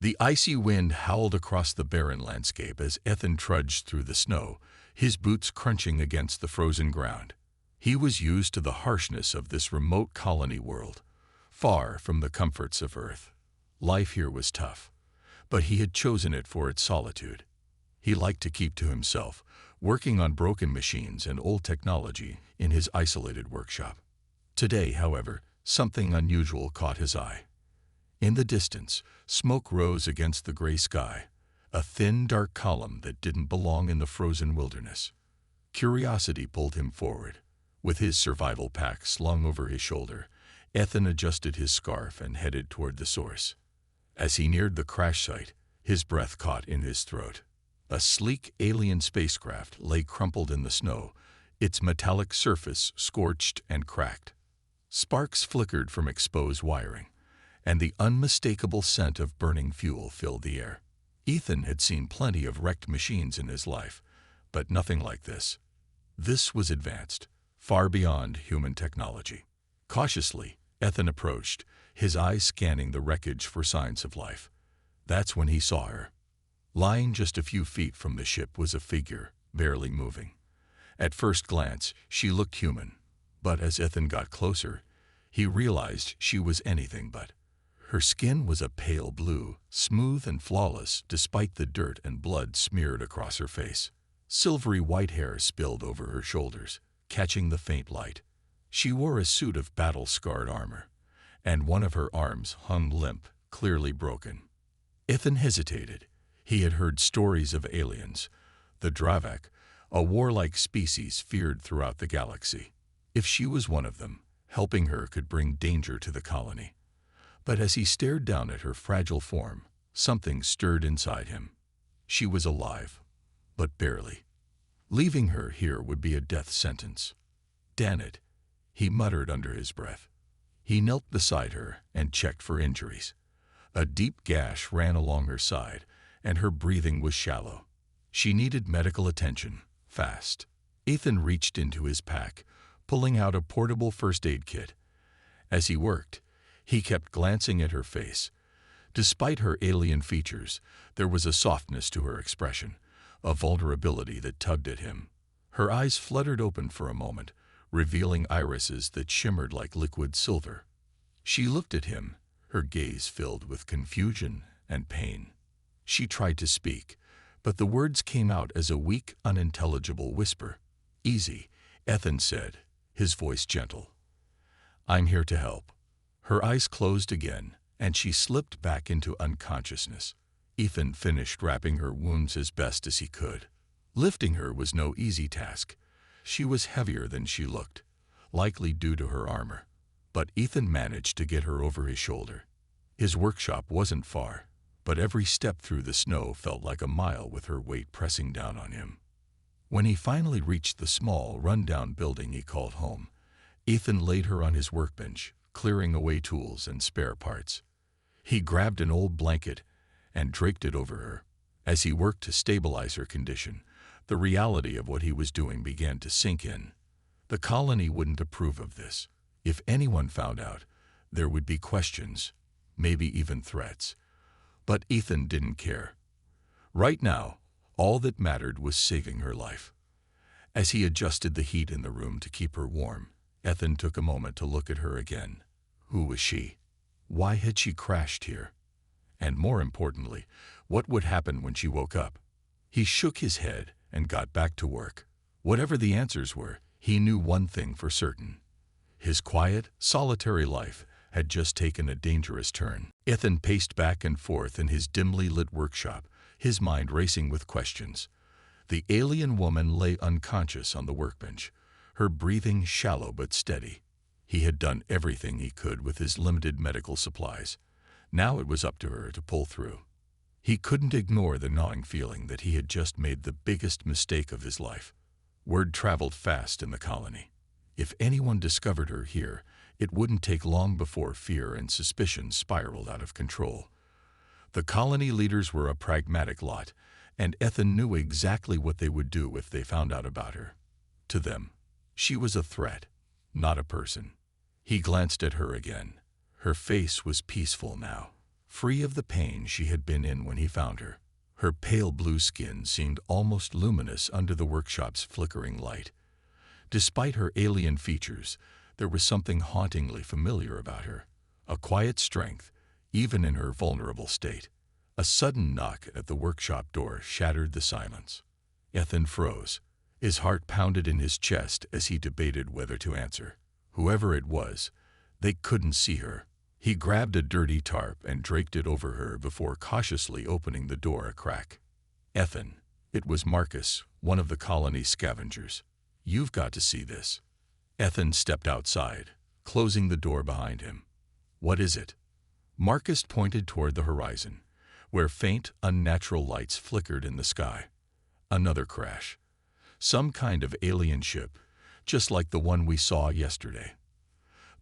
The icy wind howled across the barren landscape as Ethan trudged through the snow, his boots crunching against the frozen ground. He was used to the harshness of this remote colony world, far from the comforts of Earth. Life here was tough, but he had chosen it for its solitude. He liked to keep to himself, working on broken machines and old technology in his isolated workshop. Today, however, something unusual caught his eye. In the distance, smoke rose against the gray sky, a thin, dark column that didn't belong in the frozen wilderness. Curiosity pulled him forward. With his survival pack slung over his shoulder, Ethan adjusted his scarf and headed toward the source. As he neared the crash site, his breath caught in his throat. A sleek alien spacecraft lay crumpled in the snow, its metallic surface scorched and cracked. Sparks flickered from exposed wiring, and the unmistakable scent of burning fuel filled the air. Ethan had seen plenty of wrecked machines in his life, but nothing like this. This was advanced, far beyond human technology. Cautiously, Ethan approached, his eyes scanning the wreckage for signs of life. That's when he saw her. Lying just a few feet from the ship was a figure, barely moving. At first glance, she looked human, but as Ethan got closer, he realized she was anything but. Her skin was a pale blue, smooth and flawless despite the dirt and blood smeared across her face. Silvery white hair spilled over her shoulders, catching the faint light. She wore a suit of battle-scarred armor, and one of her arms hung limp, clearly broken. Ethan hesitated. He had heard stories of aliens, the Dravak, a warlike species feared throughout the galaxy. If she was one of them, helping her could bring danger to the colony. But as he stared down at her fragile form, something stirred inside him. She was alive, but barely. Leaving her here would be a death sentence. "Damn it," he muttered under his breath. He knelt beside her and checked for injuries. A deep gash ran along her side, and her breathing was shallow. She needed medical attention, fast. Ethan reached into his pack, pulling out a portable first aid kit. As he worked, he kept glancing at her face. Despite her alien features, there was a softness to her expression, a vulnerability that tugged at him. Her eyes fluttered open for a moment, revealing irises that shimmered like liquid silver. She looked at him, her gaze filled with confusion and pain. She tried to speak, but the words came out as a weak, unintelligible whisper. "Easy," Ethan said, his voice gentle. "I'm here to help." Her eyes closed again, and she slipped back into unconsciousness. Ethan finished wrapping her wounds as best as he could. Lifting her was no easy task. She was heavier than she looked, likely due to her armor. But Ethan managed to get her over his shoulder. His workshop wasn't far, but every step through the snow felt like a mile with her weight pressing down on him. When he finally reached the small, run-down building he called home, Ethan laid her on his workbench, clearing away tools and spare parts. He grabbed an old blanket and draped it over her. As he worked to stabilize her condition, the reality of what he was doing began to sink in. The colony wouldn't approve of this. If anyone found out, there would be questions, maybe even threats. But Ethan didn't care. Right now, all that mattered was saving her life. As he adjusted the heat in the room to keep her warm, Ethan took a moment to look at her again. Who was she? Why had she crashed here? And more importantly, what would happen when she woke up? He shook his head and got back to work. Whatever the answers were, he knew one thing for certain. His quiet, solitary life had just taken a dangerous turn. Ethan paced back and forth in his dimly lit workshop, his mind racing with questions. The alien woman lay unconscious on the workbench, her breathing shallow but steady. He had done everything he could with his limited medical supplies. Now it was up to her to pull through. He couldn't ignore the gnawing feeling that he had just made the biggest mistake of his life. Word traveled fast in the colony. If anyone discovered her here, it wouldn't take long before fear and suspicion spiraled out of control. The colony leaders were a pragmatic lot, and Ethan knew exactly what they would do if they found out about her. To them, she was a threat, not a person. He glanced at her again. Her face was peaceful now, free of the pain she had been in when he found her. Her pale blue skin seemed almost luminous under the workshop's flickering light. Despite her alien features, there was something hauntingly familiar about her, a quiet strength, even in her vulnerable state. A sudden knock at the workshop door shattered the silence. Ethan froze. His heart pounded in his chest as he debated whether to answer. Whoever it was, they couldn't see her. He grabbed a dirty tarp and draped it over her before cautiously opening the door a crack. Ethan, it was Marcus, one of the colony's scavengers. You've got to see this. Ethan stepped outside, closing the door behind him. What is it? Marcus pointed toward the horizon, where faint, unnatural lights flickered in the sky. Another crash. Some kind of alien ship, just like the one we saw yesterday.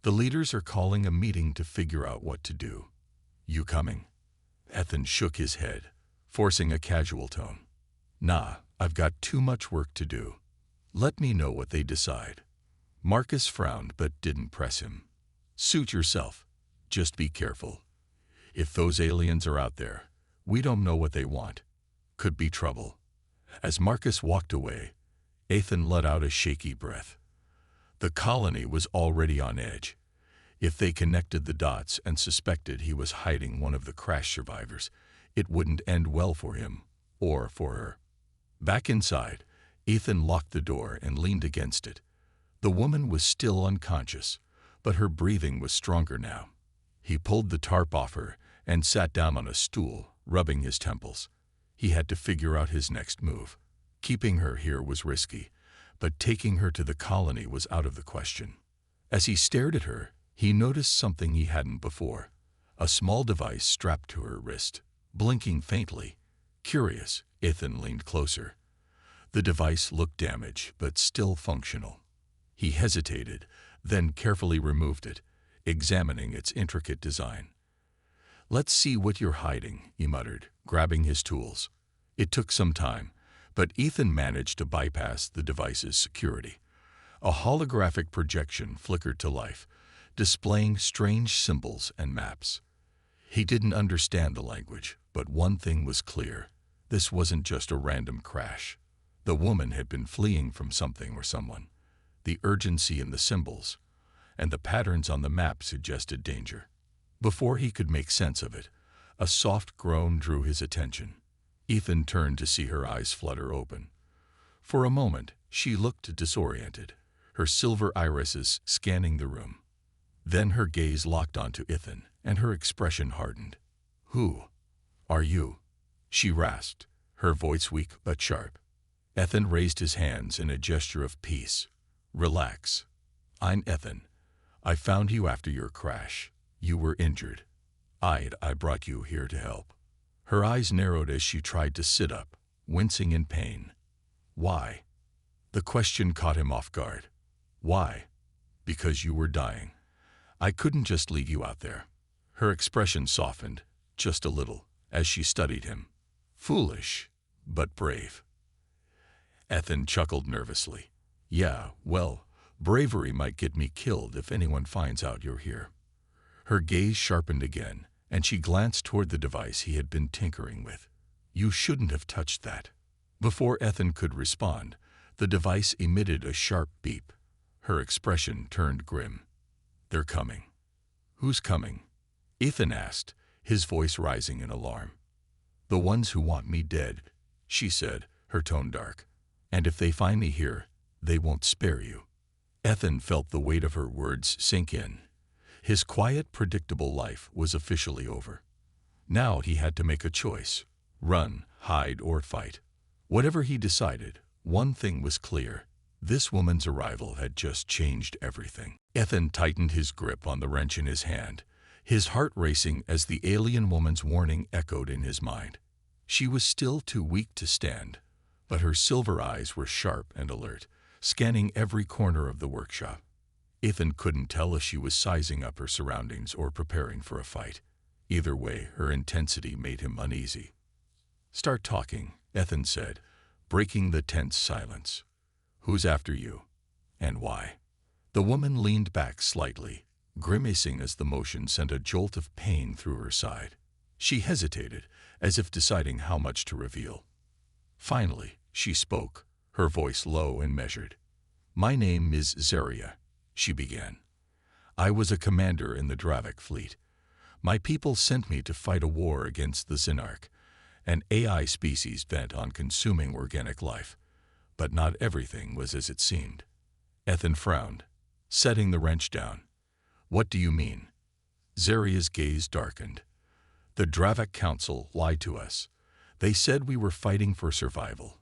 The leaders are calling a meeting to figure out what to do. You coming? Ethan shook his head, forcing a casual tone. Nah, I've got too much work to do. Let me know what they decide. Marcus frowned but didn't press him. Suit yourself. Just be careful. If those aliens are out there, we don't know what they want. Could be trouble. As Marcus walked away, Ethan let out a shaky breath. The colony was already on edge. If they connected the dots and suspected he was hiding one of the crash survivors, it wouldn't end well for him, or for her. Back inside, Ethan locked the door and leaned against it. The woman was still unconscious, but her breathing was stronger now. He pulled the tarp off her and sat down on a stool, rubbing his temples. He had to figure out his next move. Keeping her here was risky, but taking her to the colony was out of the question. As he stared at her, he noticed something he hadn't before. A small device strapped to her wrist, blinking faintly. Curious, Ethan leaned closer. The device looked damaged, but still functional. He hesitated, then carefully removed it, examining its intricate design. Let's see what you're hiding, he muttered, grabbing his tools. It took some time, but Ethan managed to bypass the device's security. A holographic projection flickered to life, displaying strange symbols and maps. He didn't understand the language, but one thing was clear. This wasn't just a random crash. The woman had been fleeing from something or someone. The urgency in the symbols and the patterns on the map suggested danger. Before he could make sense of it, a soft groan drew his attention. Ethan turned to see her eyes flutter open. For a moment, she looked disoriented, her silver irises scanning the room. Then her gaze locked onto Ethan, and her expression hardened. Who are you? She rasped, her voice weak but sharp. Ethan raised his hands in a gesture of peace. Relax. I'm Ethan. I found you after your crash. You were injured. I brought you here to help. Her eyes narrowed as she tried to sit up, wincing in pain. Why? The question caught him off guard. Why? Because you were dying. I couldn't just leave you out there. Her expression softened, just a little, as she studied him. Foolish, but brave. Ethan chuckled nervously. Yeah, well, bravery might get me killed if anyone finds out you're here. Her gaze sharpened again, and she glanced toward the device he had been tinkering with. You shouldn't have touched that. Before Ethan could respond, the device emitted a sharp beep. Her expression turned grim. They're coming. Who's coming? Ethan asked, his voice rising in alarm. The ones who want me dead, she said, her tone dark. And if they find me here, they won't spare you. Ethan felt the weight of her words sink in. His quiet, predictable life was officially over. Now he had to make a choice. Run, hide, or fight. Whatever he decided, one thing was clear. This woman's arrival had just changed everything. Ethan tightened his grip on the wrench in his hand, his heart racing as the alien woman's warning echoed in his mind. She was still too weak to stand, but her silver eyes were sharp and alert, scanning every corner of the workshop. Ethan couldn't tell if she was sizing up her surroundings or preparing for a fight. Either way, her intensity made him uneasy. Start talking, Ethan said, breaking the tense silence. Who's after you? And why? The woman leaned back slightly, grimacing as the motion sent a jolt of pain through her side. She hesitated, as if deciding how much to reveal. Finally, she spoke, her voice low and measured. "My name is Zeria," she began. "I was a commander in the Dravik fleet. My people sent me to fight a war against the Xenarch, an AI species bent on consuming organic life. But not everything was as it seemed." Ethan frowned, setting the wrench down. "What do you mean?" Zeria's gaze darkened. "The Dravik Council lied to us. They said we were fighting for survival.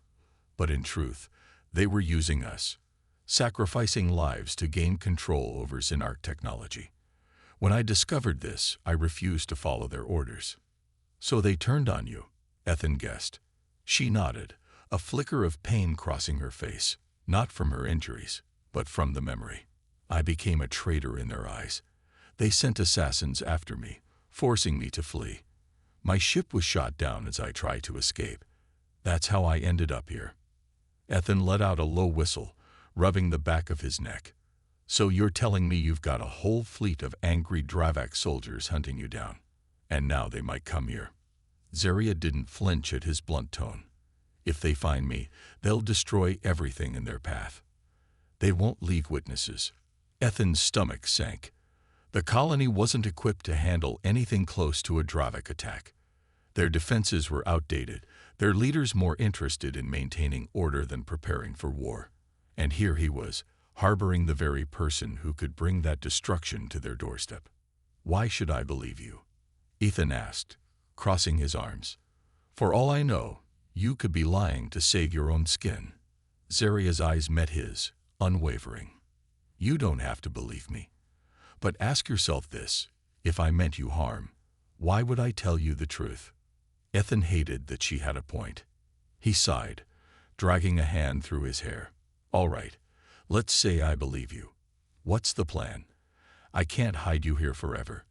But in truth, they were using us, sacrificing lives to gain control over Xenarch technology. When I discovered this, I refused to follow their orders." "So they turned on you," Ethan guessed. She nodded, a flicker of pain crossing her face, not from her injuries, but from the memory. "I became a traitor in their eyes. They sent assassins after me, forcing me to flee. My ship was shot down as I tried to escape. That's how I ended up here." Ethan let out a low whistle, rubbing the back of his neck. "So you're telling me you've got a whole fleet of angry Dravak soldiers hunting you down, and now they might come here?" Zeria didn't flinch at his blunt tone. "If they find me, they'll destroy everything in their path. They won't leave witnesses." Ethan's stomach sank. The colony wasn't equipped to handle anything close to a Dravik attack. Their defenses were outdated, their leaders more interested in maintaining order than preparing for war. And here he was, harboring the very person who could bring that destruction to their doorstep. "Why should I believe you?" Ethan asked, crossing his arms. "For all I know, you could be lying to save your own skin." Zeria's eyes met his, unwavering. "You don't have to believe me. But ask yourself this, if I meant you harm, why would I tell you the truth?" Ethan hated that she had a point. He sighed, dragging a hand through his hair. "All right, let's say I believe you. What's the plan? I can't hide you here forever.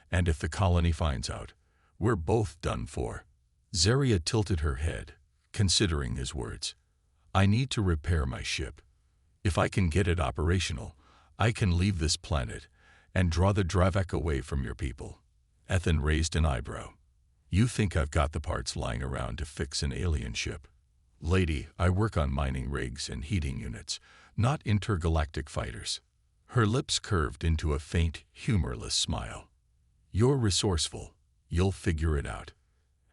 And if the colony finds out, we're both done for." Zeria tilted her head, considering his words. "I need to repair my ship. If I can get it operational, I can leave this planet and draw the Dravak away from your people." Ethan raised an eyebrow. "You think I've got the parts lying around to fix an alien ship? Lady, I work on mining rigs and heating units, not intergalactic fighters." Her lips curved into a faint, humorless smile. "You're resourceful. You'll figure it out."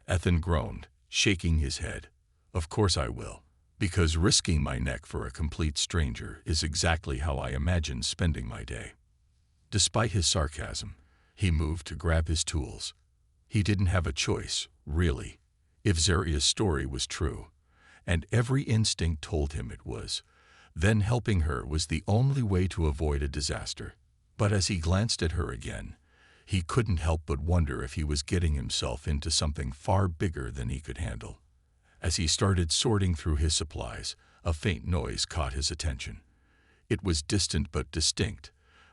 Ethan groaned, shaking his head. "Of course I will, because risking my neck for a complete stranger is exactly how I imagine spending my day." Despite his sarcasm, he moved to grab his tools. He didn't have a choice, really, if Zeria's story was true, and every instinct told him it was. Then helping her was the only way to avoid a disaster. But as he glanced at her again, he couldn't help but wonder if he was getting himself into something far bigger than he could handle. As he started sorting through his supplies, a faint noise caught his attention. It was distant but distinct,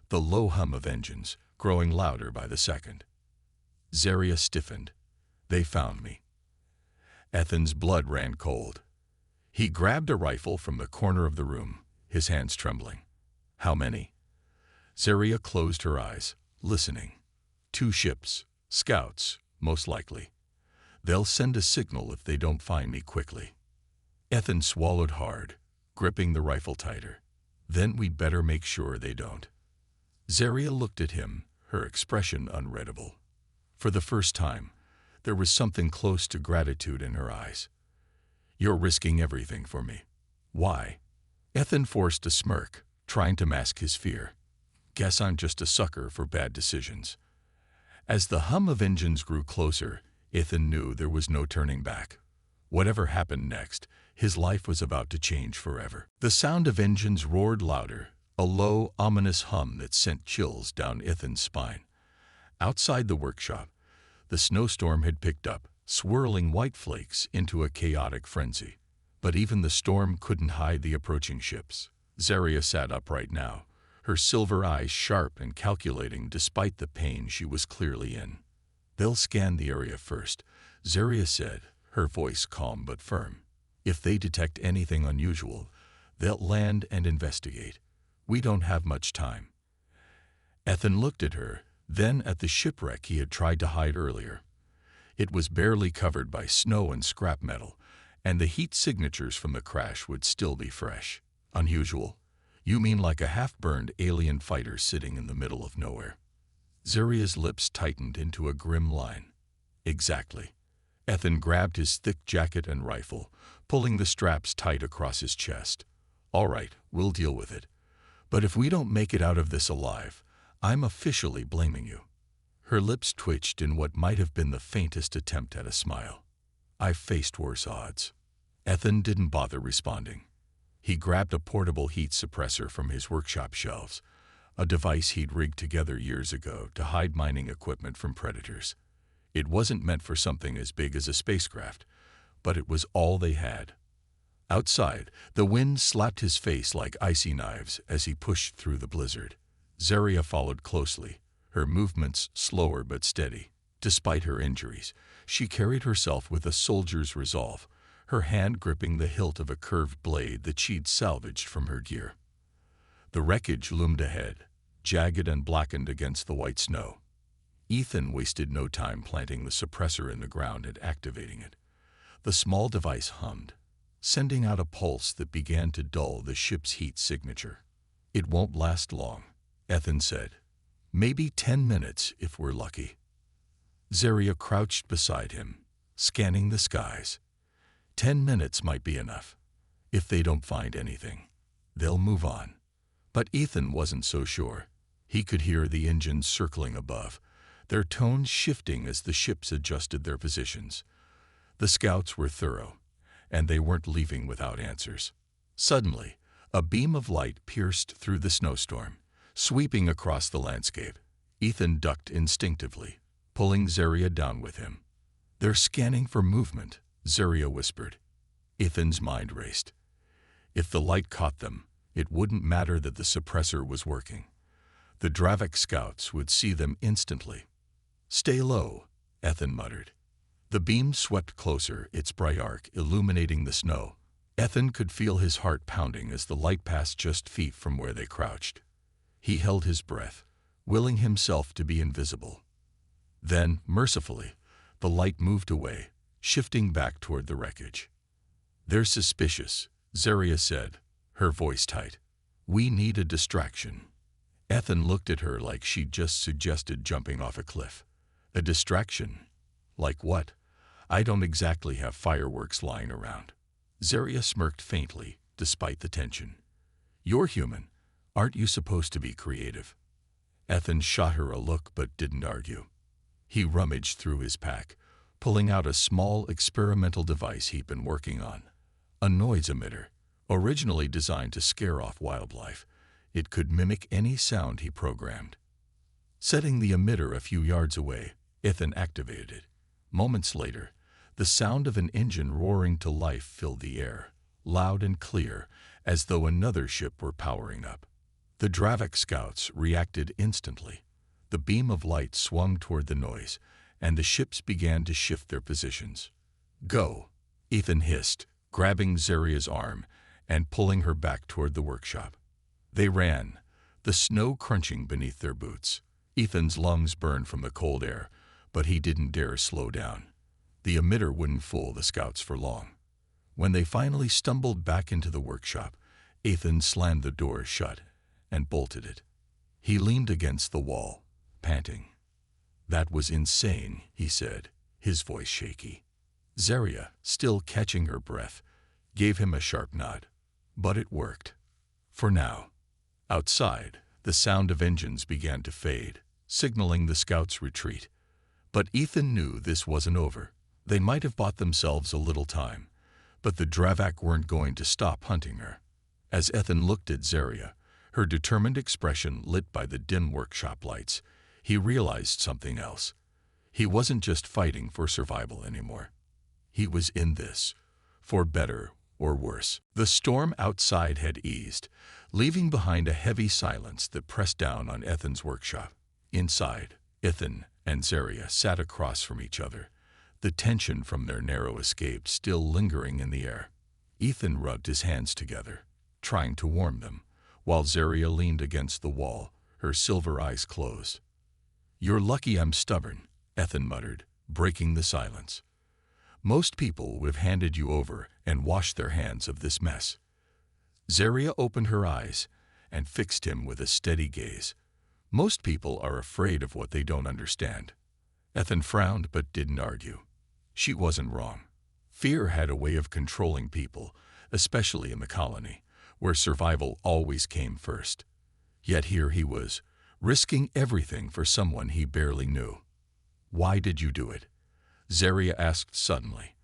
the low hum of engines, growing louder by the second. Zeria stiffened. "They found me." Ethan's blood ran cold. He grabbed a rifle from the corner of the room, his hands trembling. "How many?" Zeria closed her eyes, listening. "2 ships, scouts, most likely. They'll send a signal if they don't find me quickly." Ethan swallowed hard, gripping the rifle tighter. "Then we'd better make sure they don't." Zeria looked at him, her expression unreadable. For the first time, there was something close to gratitude in her eyes. "You're risking everything for me. Why?" Ethan forced a smirk, trying to mask his fear. "Guess I'm just a sucker for bad decisions." As the hum of engines grew closer, Ethan knew there was no turning back. Whatever happened next, his life was about to change forever. The sound of engines roared louder, a low, ominous hum that sent chills down Ethan's spine. Outside the workshop, the snowstorm had picked up, swirling white flakes into a chaotic frenzy. But even the storm couldn't hide the approaching ships. Zeria sat upright now, her silver eyes sharp and calculating despite the pain she was clearly in. "They'll scan the area first," Zeria said, her voice calm but firm. "If they detect anything unusual, they'll land and investigate. We don't have much time." Ethan looked at her, then at the shipwreck he had tried to hide earlier. It was barely covered by snow and scrap metal, and the heat signatures from the crash would still be fresh. Unusual? You mean like a half-burned alien fighter sitting in the middle of nowhere? Zaria's lips tightened into a grim line. Exactly. Ethan grabbed his thick jacket and rifle, pulling the straps tight across his chest. All right, we'll deal with it. But if we don't make it out of this alive, I'm officially blaming you. Her lips twitched in what might have been the faintest attempt at a smile. I've faced worse odds. Ethan didn't bother responding. He grabbed a portable heat suppressor from his workshop shelves, a device he'd rigged together years ago to hide mining equipment from predators. It wasn't meant for something as big as a spacecraft, but it was all they had. Outside, the wind slapped his face like icy knives as he pushed through the blizzard. Zaria followed closely, her movements slower but steady. Despite her injuries, she carried herself with a soldier's resolve, her hand gripping the hilt of a curved blade that she'd salvaged from her gear. The wreckage loomed ahead, jagged and blackened against the white snow. Ethan wasted no time planting the suppressor in the ground and activating it. The small device hummed, sending out a pulse that began to dull the ship's heat signature. It won't last long, Ethan said. Maybe 10 minutes if we're lucky. Zaria crouched beside him, scanning the skies. 10 minutes might be enough. If they don't find anything, they'll move on. But Ethan wasn't so sure. He could hear the engines circling above, their tones shifting as the ships adjusted their positions. The scouts were thorough, and they weren't leaving without answers. Suddenly, a beam of light pierced through the snowstorm, sweeping across the landscape. Ethan ducked instinctively, pulling Zaria down with him. They're scanning for movement, Zaria whispered. Ethan's mind raced. If the light caught them, it wouldn't matter that the suppressor was working. The Dravak scouts would see them instantly. Stay low, Ethan muttered. The beam swept closer, its bright arc illuminating the snow. Ethan could feel his heart pounding as the light passed just feet from where they crouched. He held his breath, willing himself to be invisible. Then, mercifully, the light moved away, shifting back toward the wreckage. They're suspicious, Zaria said, her voice tight. We need a distraction. Ethan looked at her like she'd just suggested jumping off a cliff. A distraction? Like what? I don't exactly have fireworks lying around. Zaria smirked faintly, despite the tension. You're human. Aren't you supposed to be creative? Ethan shot her a look but didn't argue. He rummaged through his pack, pulling out a small experimental device he'd been working on. A noise emitter, originally designed to scare off wildlife. It could mimic any sound he programmed. Setting the emitter a few yards away, Ethan activated it. Moments later, the sound of an engine roaring to life filled the air, loud and clear, as though another ship were powering up. The Dravak scouts reacted instantly. The beam of light swung toward the noise, and the ships began to shift their positions. Go, Ethan hissed, grabbing Zaria's arm and pulling her back toward the workshop. They ran, the snow crunching beneath their boots. Ethan's lungs burned from the cold air, but he didn't dare slow down. The emitter wouldn't fool the scouts for long. When they finally stumbled back into the workshop, Ethan slammed the door shut and bolted it. He leaned against the wall, panting. That was insane, he said, his voice shaky. Zaria, still catching her breath, gave him a sharp nod. But it worked. For now. Outside, the sound of engines began to fade, signaling the scouts' retreat. But Ethan knew this wasn't over. They might have bought themselves a little time, but the Dravak weren't going to stop hunting her. As Ethan looked at Zaria, her determined expression lit by the dim workshop lights, he realized something else. He wasn't just fighting for survival anymore. He was in this, for better or worse. The storm outside had eased, leaving behind a heavy silence that pressed down on Ethan's workshop. Inside, Ethan and Zaria sat across from each other, the tension from their narrow escape still lingering in the air. Ethan rubbed his hands together, trying to warm them, while Zaria leaned against the wall, her silver eyes closed. You're lucky I'm stubborn, Ethan muttered, breaking the silence. Most people would have handed you over and washed their hands of this mess. Zaria opened her eyes and fixed him with a steady gaze. Most people are afraid of what they don't understand. Ethan frowned but didn't argue. She wasn't wrong. Fear had a way of controlling people, especially in the colony, where survival always came first. Yet here he was, risking everything for someone he barely knew. "Why did you do it?" Zaria asked suddenly.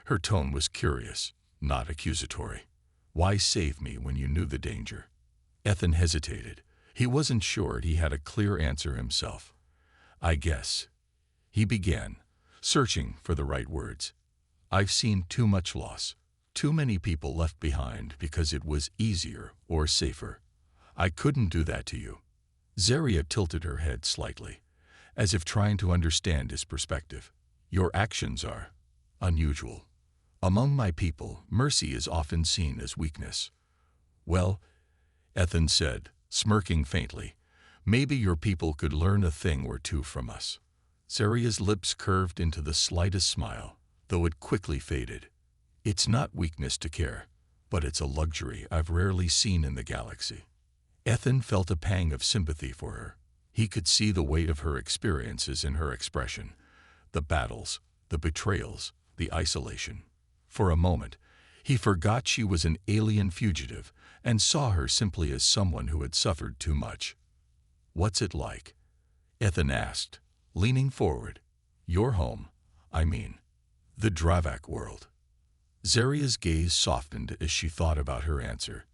Her tone was curious, not accusatory. "Why save me when you knew the danger?" Ethan hesitated. He wasn't sure he had a clear answer himself. "I guess," he began, searching for the right words. "I've seen too much loss. Too many people left behind because it was easier or safer. I couldn't do that to you." Zaria tilted her head slightly, as if trying to understand his perspective. "Your actions are unusual. Among my people, mercy is often seen as weakness." "Well," Ethan said, smirking faintly, "maybe your people could learn a thing or two from us." Zaria's lips curved into the slightest smile, though it quickly faded. "It's not weakness to care, but it's a luxury I've rarely seen in the galaxy." Ethan felt a pang of sympathy for her. He could see the weight of her experiences in her expression. The battles, the betrayals, the isolation. For a moment, he forgot she was an alien fugitive and saw her simply as someone who had suffered too much. "What's it like?" Ethan asked, leaning forward. "Your home, I mean. The Dravak world." Zaria's gaze softened as she thought about her answer.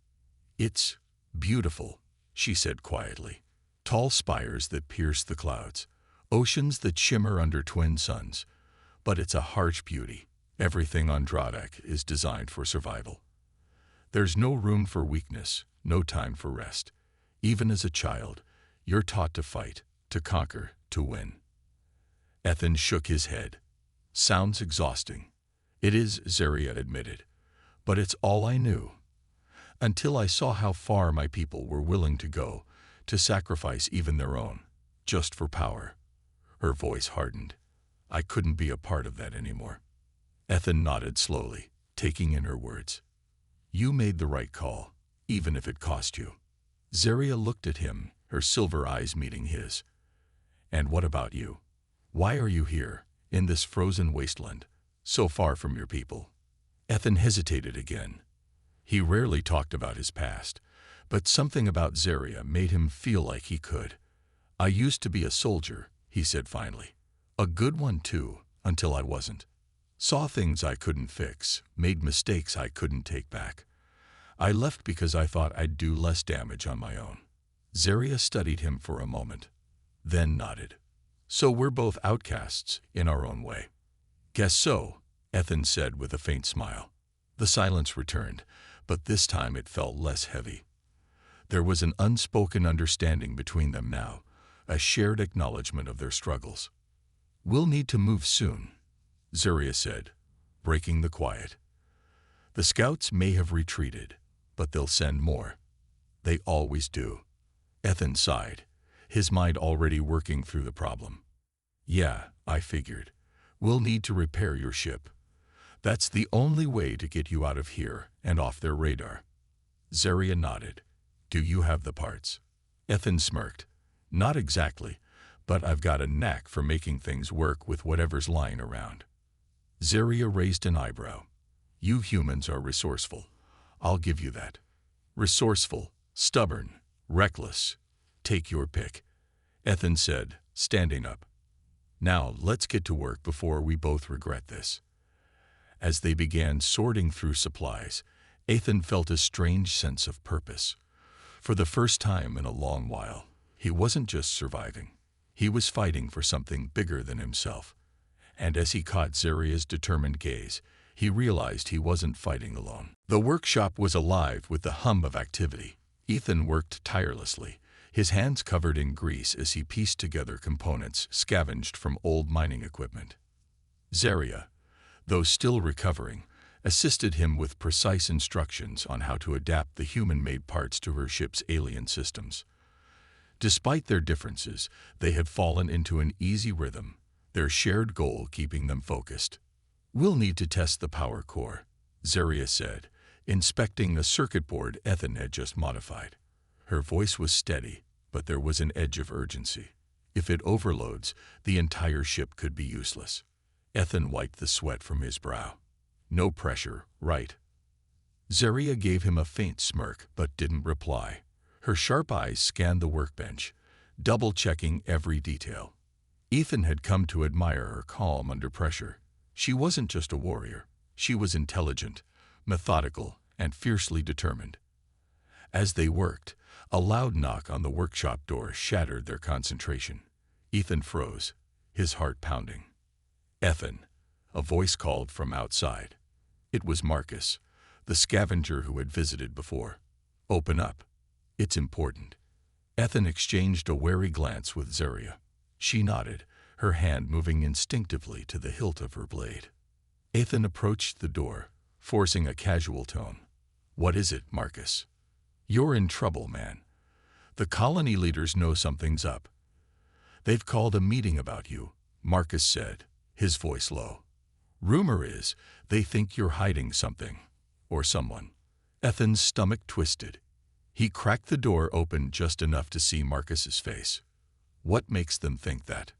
"It's beautiful," she said quietly. "Tall spires that pierce the clouds, oceans that shimmer under twin suns. But it's a harsh beauty. Everything on Dravak is designed for survival. There's no room for weakness, no time for rest. Even as a child, you're taught to fight, to conquer, to win." Ethan shook his head. "Sounds exhausting." "It is," Zaria admitted, "but it's all I knew. Until I saw how far my people were willing to go, to sacrifice even their own, just for power." Her voice hardened. "I couldn't be a part of that anymore." Ethan nodded slowly, taking in her words. "You made the right call, even if it cost you." Zaria looked at him, her silver eyes meeting his. "And what about you? Why are you here, in this frozen wasteland, so far from your people?" Ethan hesitated again. He rarely talked about his past, but something about Zaria made him feel like he could. "I used to be a soldier," he said finally. "A good one too, until I wasn't. Saw things I couldn't fix, made mistakes I couldn't take back. I left because I thought I'd do less damage on my own." Zaria studied him for a moment, then nodded. "So we're both outcasts in our own way." "Guess so," Ethan said with a faint smile. The silence returned, but this time it felt less heavy. There was an unspoken understanding between them now, a shared acknowledgement of their struggles. "We'll need to move soon," Zaria said, breaking the quiet. "The scouts may have retreated, but they'll send more. They always do." Ethan sighed, his mind already working through the problem. "Yeah, I figured. We'll need to repair your ship. That's the only way to get you out of here and off their radar." Zaria nodded. "Do you have the parts?" Ethan smirked. "Not exactly, but I've got a knack for making things work with whatever's lying around." Zaria raised an eyebrow. "You humans are resourceful. I'll give you that. Resourceful, stubborn, reckless. Take your pick," Ethan said, standing up. "Now let's get to work before we both regret this." As they began sorting through supplies, Ethan felt a strange sense of purpose. For the first time in a long while, he wasn't just surviving. He was fighting for something bigger than himself. And as he caught Zaria's determined gaze, he realized he wasn't fighting alone. The workshop was alive with the hum of activity. Ethan worked tirelessly, his hands covered in grease as he pieced together components scavenged from old mining equipment. Zaria, though still recovering, assisted him with precise instructions on how to adapt the human-made parts to her ship's alien systems. Despite their differences, they had fallen into an easy rhythm, their shared goal keeping them focused. "We'll need to test the power core," Zeria said, inspecting a circuit board Ethan had just modified. Her voice was steady, but there was an edge of urgency. If it overloads, the entire ship could be useless. Ethan wiped the sweat from his brow. "No pressure, right?" Zeria gave him a faint smirk, but didn't reply. Her sharp eyes scanned the workbench, double-checking every detail. Ethan had come to admire her calm under pressure. She wasn't just a warrior. She was intelligent, methodical, and fiercely determined. As they worked, a loud knock on the workshop door shattered their concentration. Ethan froze, his heart pounding. "Ethan," a voice called from outside. It was Marcus, the scavenger who had visited before. "Open up. It's important." Ethan exchanged a wary glance with Zeria. She nodded, her hand moving instinctively to the hilt of her blade. Ethan approached the door, forcing a casual tone. "What is it, Marcus?" "You're in trouble, man. The colony leaders know something's up. They've called a meeting about you," Marcus said, his voice low. "Rumor is they think you're hiding something, or someone." Ethan's stomach twisted. He cracked the door open just enough to see Marcus's face. "What makes them think that?"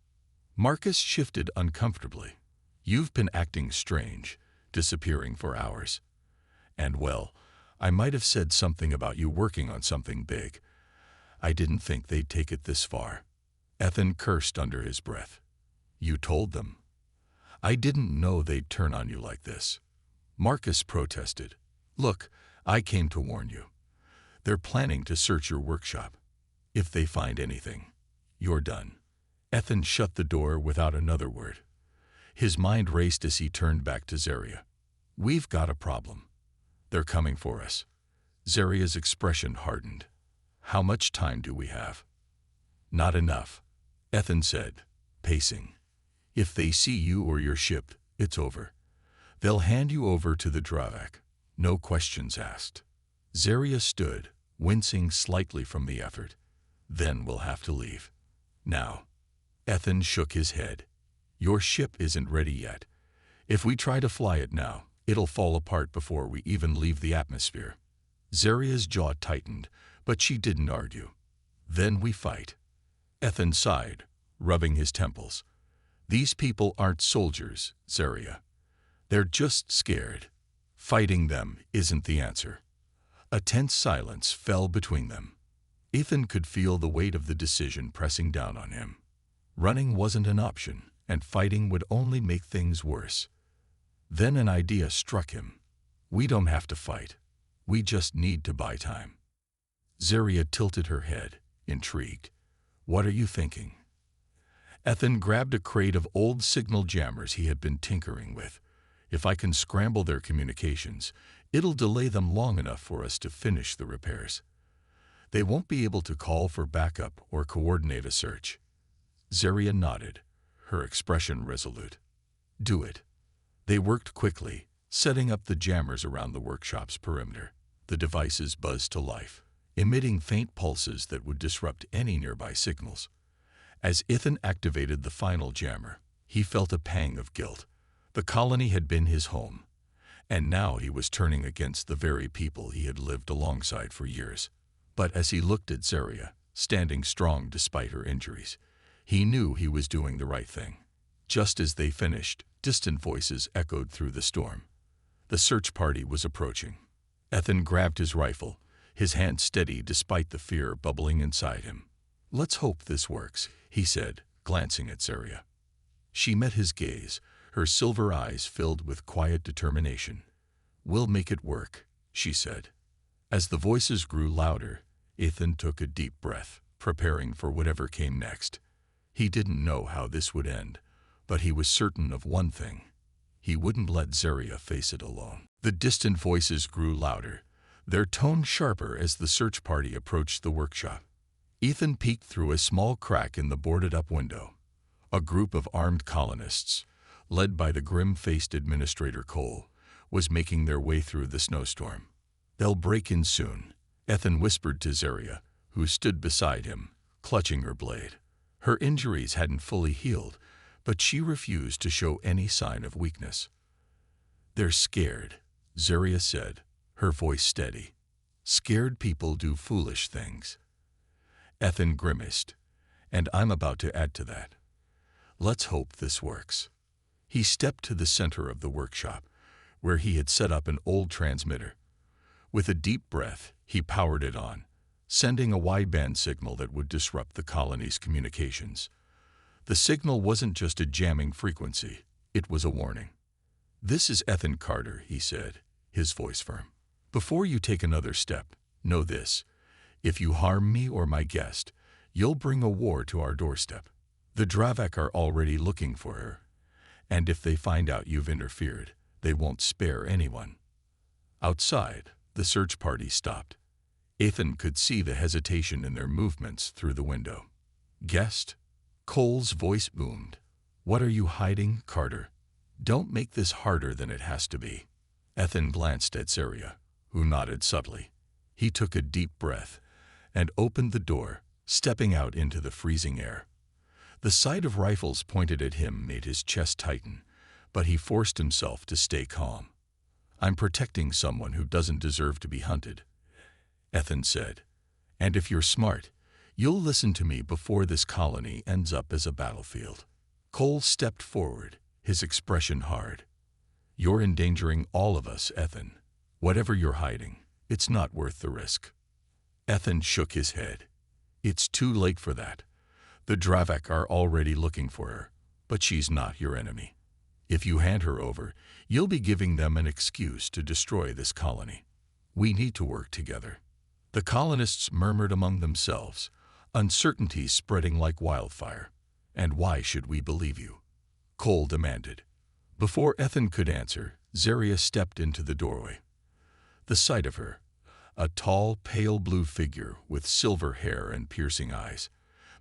Marcus shifted uncomfortably. "You've been acting strange, disappearing for hours. And well, I might have said something about you working on something big. I didn't think they'd take it this far." Ethan cursed under his breath. "You told them?" "I didn't know they'd turn on you like this." Marcus protested. "Look, I came to warn you. They're planning to search your workshop. If they find anything, you're done." Ethan shut the door without another word. His mind raced as he turned back to Zeria. "We've got a problem. They're coming for us." Zeria's expression hardened. "How much time do we have?" "Not enough," Ethan said, pacing. "If they see you or your ship, it's over. They'll hand you over to the Dravak. No questions asked." Zeria stood, wincing slightly from the effort. "Then we'll have to leave. Now." Ethan shook his head. "Your ship isn't ready yet. If we try to fly it now, it'll fall apart before we even leave the atmosphere." Zeria's jaw tightened, but she didn't argue. "Then we fight." Ethan sighed, rubbing his temples. "These people aren't soldiers, Zeria. They're just scared. Fighting them isn't the answer." A tense silence fell between them. Ethan could feel the weight of the decision pressing down on him. Running wasn't an option, and fighting would only make things worse. Then an idea struck him. "We don't have to fight. We just need to buy time." Zeria tilted her head, intrigued. "What are you thinking?" Ethan grabbed a crate of old signal jammers he had been tinkering with. "If I can scramble their communications, it'll delay them long enough for us to finish the repairs. They won't be able to call for backup or coordinate a search." Zeria nodded, her expression resolute. "Do it." They worked quickly, setting up the jammers around the workshop's perimeter. The devices buzzed to life, emitting faint pulses that would disrupt any nearby signals. As Ethan activated the final jammer, he felt a pang of guilt. The colony had been his home, and now he was turning against the very people he had lived alongside for years. But as he looked at Zeria, standing strong despite her injuries, he knew he was doing the right thing. Just as they finished, distant voices echoed through the storm. The search party was approaching. Ethan grabbed his rifle, his hand steady despite the fear bubbling inside him. "Let's hope this works," he said, glancing at Zeria. She met his gaze, her silver eyes filled with quiet determination. "We'll make it work," she said. As the voices grew louder, Ethan took a deep breath, preparing for whatever came next. He didn't know how this would end, but he was certain of one thing. He wouldn't let Zeria face it alone. The distant voices grew louder, their tone sharper as the search party approached the workshop. Ethan peeked through a small crack in the boarded-up window. A group of armed colonists, led by the grim-faced Administrator Cole, was making their way through the snowstorm. "They'll break in soon," Ethan whispered to Zeria, who stood beside him, clutching her blade. Her injuries hadn't fully healed, but she refused to show any sign of weakness. "They're scared," Zeria said, her voice steady. "Scared people do foolish things." Ethan grimaced, "And I'm about to add to that. Let's hope this works." He stepped to the center of the workshop, where he had set up an old transmitter. With a deep breath, he powered it on, sending a wideband signal that would disrupt the colony's communications. The signal wasn't just a jamming frequency, it was a warning. "This is Ethan Carter," he said, his voice firm. "Before you take another step, know this. If you harm me or my guest, you'll bring a war to our doorstep. The Dravak are already looking for her, and if they find out you've interfered, they won't spare anyone." Outside, the search party stopped. Ethan could see the hesitation in their movements through the window. "Guest?" Cole's voice boomed. "What are you hiding, Carter? Don't make this harder than it has to be." Ethan glanced at Zeria, who nodded subtly. He took a deep breath and opened the door, stepping out into the freezing air. The sight of rifles pointed at him made his chest tighten, but he forced himself to stay calm. "I'm protecting someone who doesn't deserve to be hunted," Ethan said. "And if you're smart, you'll listen to me before this colony ends up as a battlefield." Cole stepped forward, his expression hard. "You're endangering all of us, Ethan. Whatever you're hiding, it's not worth the risk." Ethan shook his head. "It's too late for that. The Dravak are already looking for her, but she's not your enemy. If you hand her over, you'll be giving them an excuse to destroy this colony. We need to work together." The colonists murmured among themselves, uncertainty spreading like wildfire. "And why should we believe you?" Cole demanded. Before Ethan could answer, Zeria stepped into the doorway. The sight of her, a tall, pale blue figure with silver hair and piercing eyes,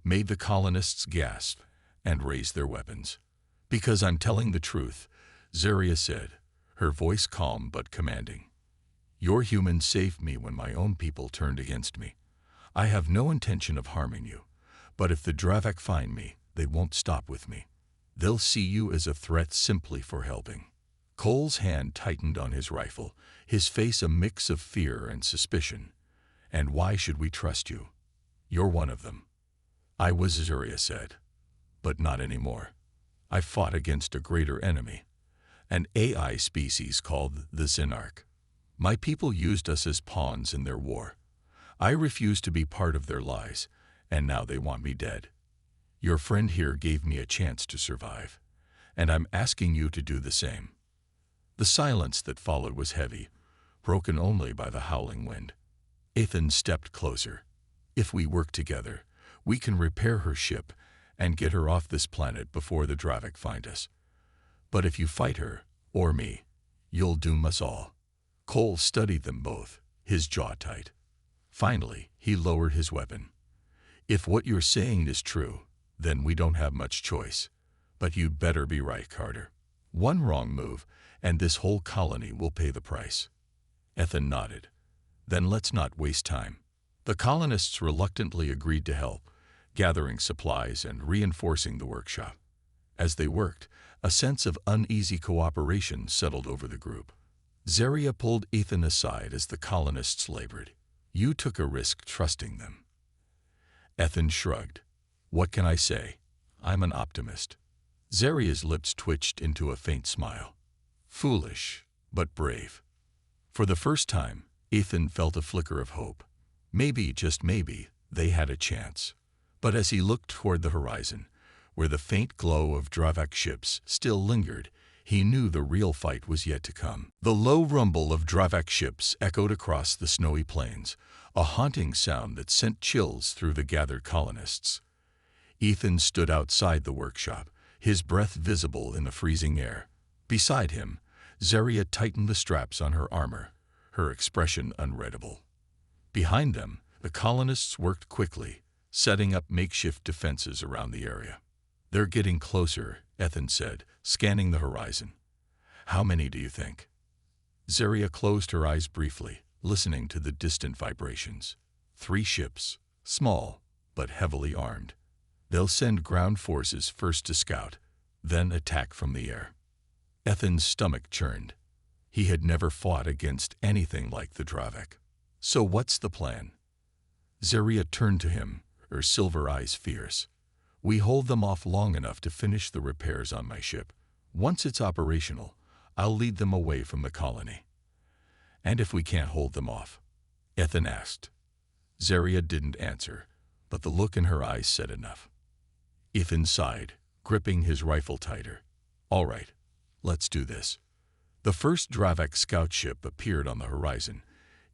made the colonists gasp and raise their weapons. "Because I'm telling the truth," Zeria said, her voice calm but commanding. "Your humans saved me when my own people turned against me. I have no intention of harming you, but if the Dravak find me, they won't stop with me. They'll see you as a threat simply for helping." Cole's hand tightened on his rifle, his face a mix of fear and suspicion. "And why should we trust you? You're one of them." "I was," Zeria said, "but not anymore. I fought against a greater enemy, an AI species called the Xenarch. My people used us as pawns in their war. I refused to be part of their lies, and now they want me dead. Your friend here gave me a chance to survive, and I'm asking you to do the same." The silence that followed was heavy, broken only by the howling wind. Ethan stepped closer. "If we work together, we can repair her ship and get her off this planet before the Dravak find us. But if you fight her, or me, you'll doom us all." Cole studied them both, his jaw tight. Finally, he lowered his weapon. "If what you're saying is true, then we don't have much choice. But you'd better be right, Carter. One wrong move, and this whole colony will pay the price." Ethan nodded. "Then let's not waste time." The colonists reluctantly agreed to help, gathering supplies and reinforcing the workshop. As they worked, a sense of uneasy cooperation settled over the group. Zeria pulled Ethan aside as the colonists labored. "You took a risk trusting them." Ethan shrugged. "What can I say? I'm an optimist." Zeria's lips twitched into a faint smile. "Foolish, but brave." For the first time, Ethan felt a flicker of hope. Maybe, just maybe, they had a chance. But as he looked toward the horizon, where the faint glow of Dravak ships still lingered, he knew the real fight was yet to come. The low rumble of Dravak ships echoed across the snowy plains, a haunting sound that sent chills through the gathered colonists. Ethan stood outside the workshop, his breath visible in the freezing air. Beside him, Zeria tightened the straps on her armor, her expression unreadable. Behind them, the colonists worked quickly, setting up makeshift defenses around the area. "They're getting closer," Ethan said, scanning the horizon. "How many do you think?" Zeria closed her eyes briefly, listening to the distant vibrations. 3 ships, small, but heavily armed. They'll send ground forces first to scout, then attack from the air. Ethan's stomach churned. He had never fought against anything like the Dravek. So what's the plan? Zeria turned to him, her silver eyes fierce. We hold them off long enough to finish the repairs on my ship. Once it's operational, I'll lead them away from the colony. And if we can't hold them off? Ethan asked. Zeria didn't answer, but the look in her eyes said enough. Ethan sighed, gripping his rifle tighter. All right, let's do this. The first Dravek scout ship appeared on the horizon,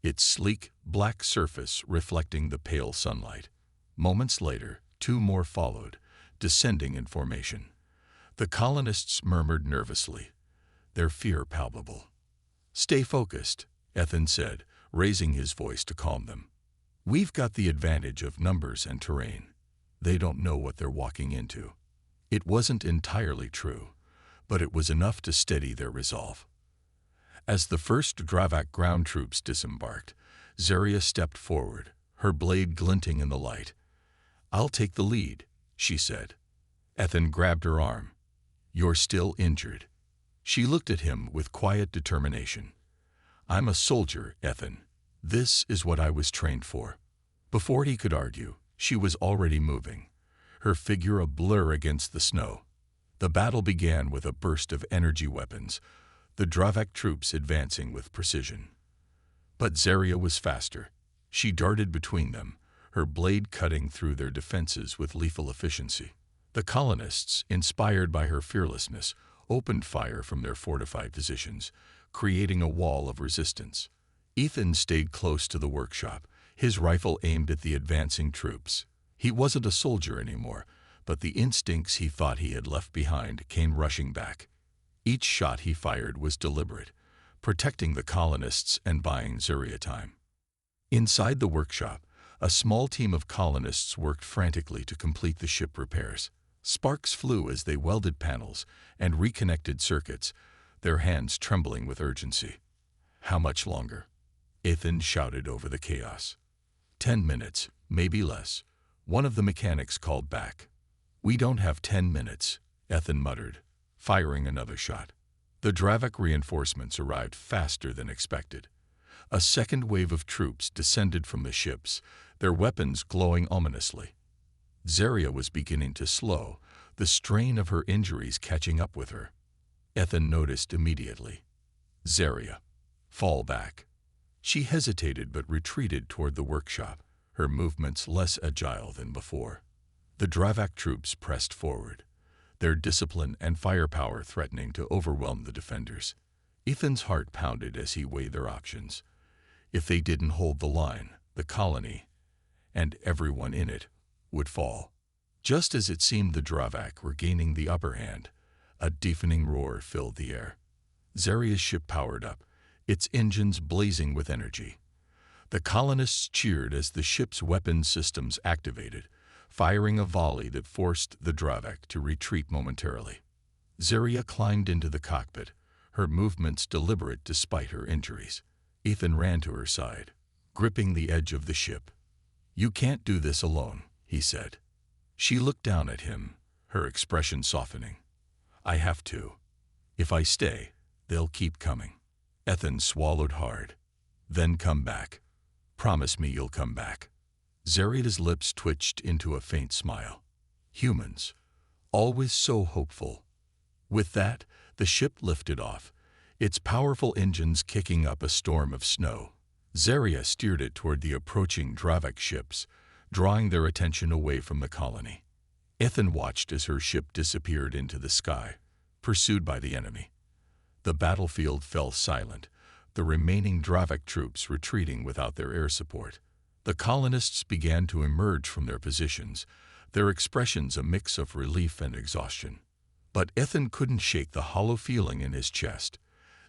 its sleek, black surface reflecting the pale sunlight. Moments later, 2 more followed, descending in formation. The colonists murmured nervously, their fear palpable. Stay focused, Ethan said, raising his voice to calm them. We've got the advantage of numbers and terrain. They don't know what they're walking into. It wasn't entirely true, but it was enough to steady their resolve. As the first Dravek ground troops disembarked, Zeria stepped forward, her blade glinting in the light. I'll take the lead, she said. Ethan grabbed her arm. You're still injured. She looked at him with quiet determination. I'm a soldier, Ethan. This is what I was trained for. Before he could argue, she was already moving, her figure a blur against the snow. The battle began with a burst of energy weapons, the Dravek troops advancing with precision. But Zeria was faster. She darted between them, her blade cutting through their defenses with lethal efficiency. The colonists, inspired by her fearlessness, opened fire from their fortified positions, creating a wall of resistance. Ethan stayed close to the workshop, his rifle aimed at the advancing troops. He wasn't a soldier anymore, but the instincts he thought he had left behind came rushing back. Each shot he fired was deliberate, protecting the colonists and buying Zeria time. Inside the workshop, a small team of colonists worked frantically to complete the ship repairs. Sparks flew as they welded panels and reconnected circuits, their hands trembling with urgency. How much longer? Ethan shouted over the chaos. 10 minutes, maybe less. One of the mechanics called back. We don't have 10 minutes, Ethan muttered, firing another shot. The Dravek reinforcements arrived faster than expected. A second wave of troops descended from the ships, their weapons glowing ominously. Zeria was beginning to slow, the strain of her injuries catching up with her. Ethan noticed immediately. Zeria, fall back. She hesitated but retreated toward the workshop, her movements less agile than before. The Dravek troops pressed forward, their discipline and firepower threatening to overwhelm the defenders. Ethan's heart pounded as he weighed their options. If they didn't hold the line, the colony, and everyone in it, would fall. Just as it seemed the Dravek were gaining the upper hand, a deafening roar filled the air. Zeria's ship powered up, its engines blazing with energy. The colonists cheered as the ship's weapon systems activated, firing a volley that forced the Dravek to retreat momentarily. Zeria climbed into the cockpit, her movements deliberate despite her injuries. Ethan ran to her side, gripping the edge of the ship. You can't do this alone, he said. She looked down at him, her expression softening. I have to. If I stay, they'll keep coming. Ethan swallowed hard. Then come back. Promise me you'll come back. Zeria's lips twitched into a faint smile. Humans, always so hopeful. With that, the ship lifted off, its powerful engines kicking up a storm of snow. Zeria steered it toward the approaching Dravek ships, drawing their attention away from the colony. Ethan watched as her ship disappeared into the sky, pursued by the enemy. The battlefield fell silent, the remaining Dravek troops retreating without their air support. The colonists began to emerge from their positions, their expressions a mix of relief and exhaustion. But Ethan couldn't shake the hollow feeling in his chest.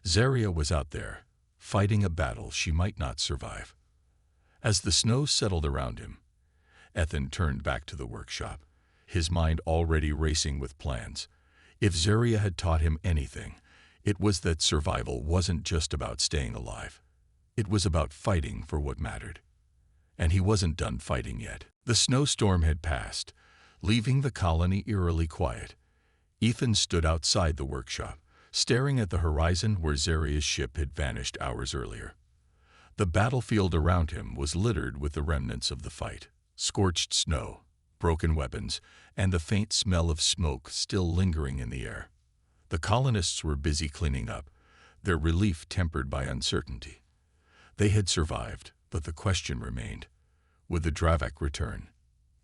Zeria was out there, fighting a battle she might not survive. As the snow settled around him, Ethan turned back to the workshop, his mind already racing with plans. If Zeria had taught him anything, it was that survival wasn't just about staying alive. It was about fighting for what mattered. And he wasn't done fighting yet. The snowstorm had passed, leaving the colony eerily quiet. Ethan stood outside the workshop, staring at the horizon where Zaria's ship had vanished hours earlier. The battlefield around him was littered with the remnants of the fight: scorched snow, broken weapons, and the faint smell of smoke still lingering in the air. The colonists were busy cleaning up, their relief tempered by uncertainty. They had survived, but the question remained: would the Dravak return?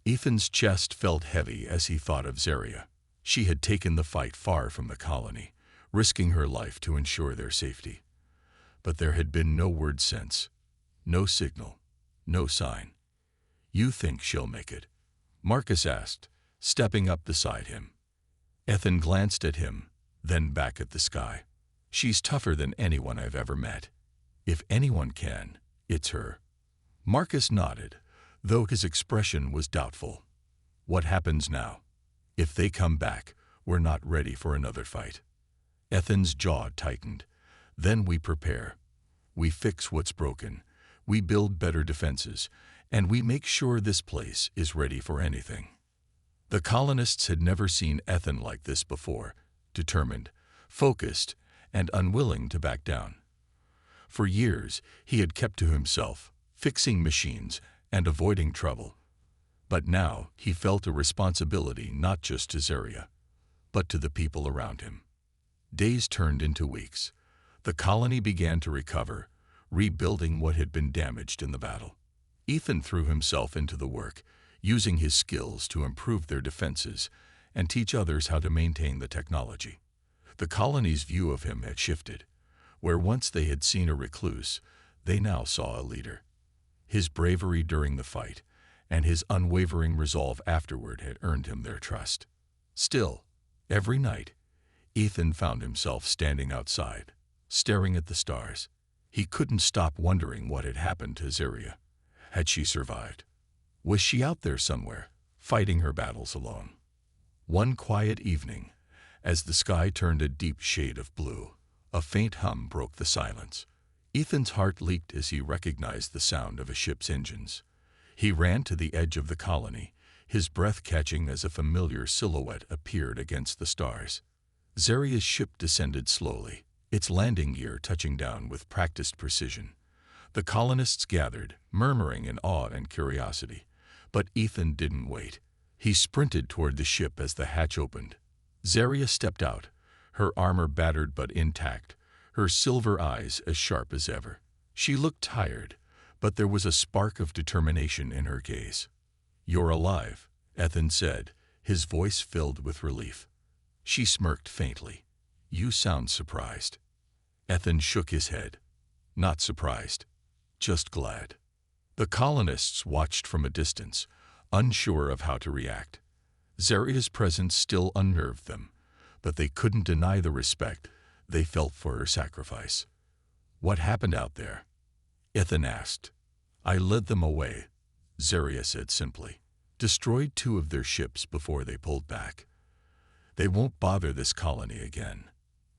Ethan's chest felt heavy as he thought of Zaria. She had taken the fight far from the colony, risking her life to ensure their safety. But there had been no word since. No signal, no sign. "You think she'll make it?" Marcus asked, stepping up beside him. Ethan glanced at him, then back at the sky. "She's tougher than anyone I've ever met. If anyone can, it's her." Marcus nodded, though his expression was doubtful. "What happens now? If they come back, we're not ready for another fight." Ethan's jaw tightened. "Then we prepare. We fix what's broken. We build better defenses, and we make sure this place is ready for anything." The colonists had never seen Ethan like this before, determined, focused, and unwilling to back down. For years, he had kept to himself, fixing machines and avoiding trouble. But now he felt a responsibility not just to Zaria, but to the people around him. Days turned into weeks. The colony began to recover, rebuilding what had been damaged in the battle. Ethan threw himself into the work, using his skills to improve their defenses and teach others how to maintain the technology. The colony's view of him had shifted. Where once they had seen a recluse, they now saw a leader. His bravery during the fight and his unwavering resolve afterward had earned him their trust. Still, every night, Ethan found himself standing outside, staring at the stars. He couldn't stop wondering what had happened to Zaria. Had she survived? Was she out there somewhere, fighting her battles alone? One quiet evening, as the sky turned a deep shade of blue, a faint hum broke the silence. Ethan's heart leaped as he recognized the sound of a ship's engines. He ran to the edge of the colony, his breath catching as a familiar silhouette appeared against the stars. Zaria's ship descended slowly, its landing gear touching down with practiced precision. The colonists gathered, murmuring in awe and curiosity. But Ethan didn't wait. He sprinted toward the ship as the hatch opened. Zaria stepped out, her armor battered but intact, her silver eyes as sharp as ever. She looked tired, but there was a spark of determination in her gaze. "You're alive," Ethan said, his voice filled with relief. She smirked faintly. "You sound surprised." Ethan shook his head. "Not surprised, just glad." The colonists watched from a distance, unsure of how to react. Zaria's presence still unnerved them, but they couldn't deny the respect they felt for her sacrifice. "What happened out there?" Ethan asked. "I led them away," Zaria said simply. "Destroyed 2 of their ships before they pulled back. They won't bother this colony again.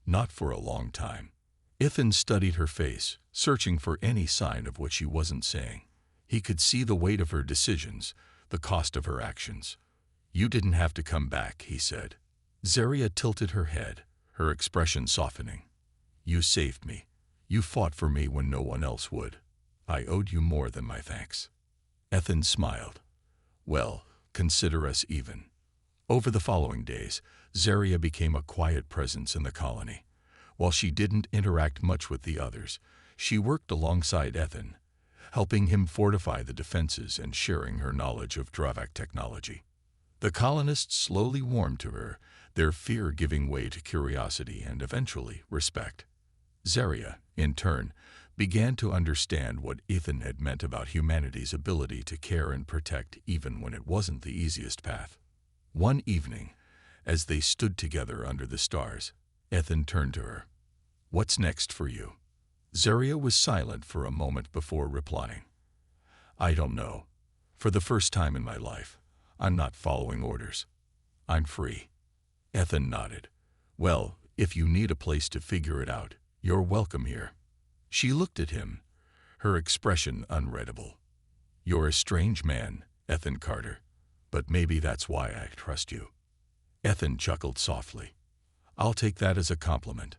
Not for a long time." Ethan studied her face, searching for any sign of what she wasn't saying. He could see the weight of her decisions, the cost of her actions. "You didn't have to come back," he said. Zaria tilted her head, her expression softening. "You saved me. You fought for me when no one else would. I owed you more than my thanks." Ethan smiled. "Well, consider us even." Over the following days, Zaria became a quiet presence in the colony. While she didn't interact much with the others, she worked alongside Ethan, helping him fortify the defenses and sharing her knowledge of Dravak technology. The colonists slowly warmed to her, their fear giving way to curiosity and eventually respect. Zaria, in turn, began to understand what Ethan had meant about humanity's ability to care and protect even when it wasn't the easiest path. One evening, as they stood together under the stars, Ethan turned to her. "What's next for you?" Zaria was silent for a moment before replying. "I don't know. For the first time in my life, I'm not following orders. I'm free." Ethan nodded. "Well, if you need a place to figure it out, you're welcome here." She looked at him, her expression unreadable. "You're a strange man, Ethan Carter, but maybe that's why I trust you." Ethan chuckled softly. I'll take that as a compliment.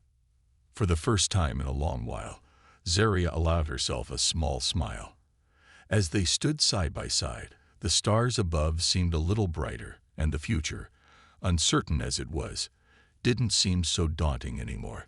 For the first time in a long while, Zaria allowed herself a small smile. As they stood side by side, the stars above seemed a little brighter, and the future, uncertain as it was, didn't seem so daunting anymore.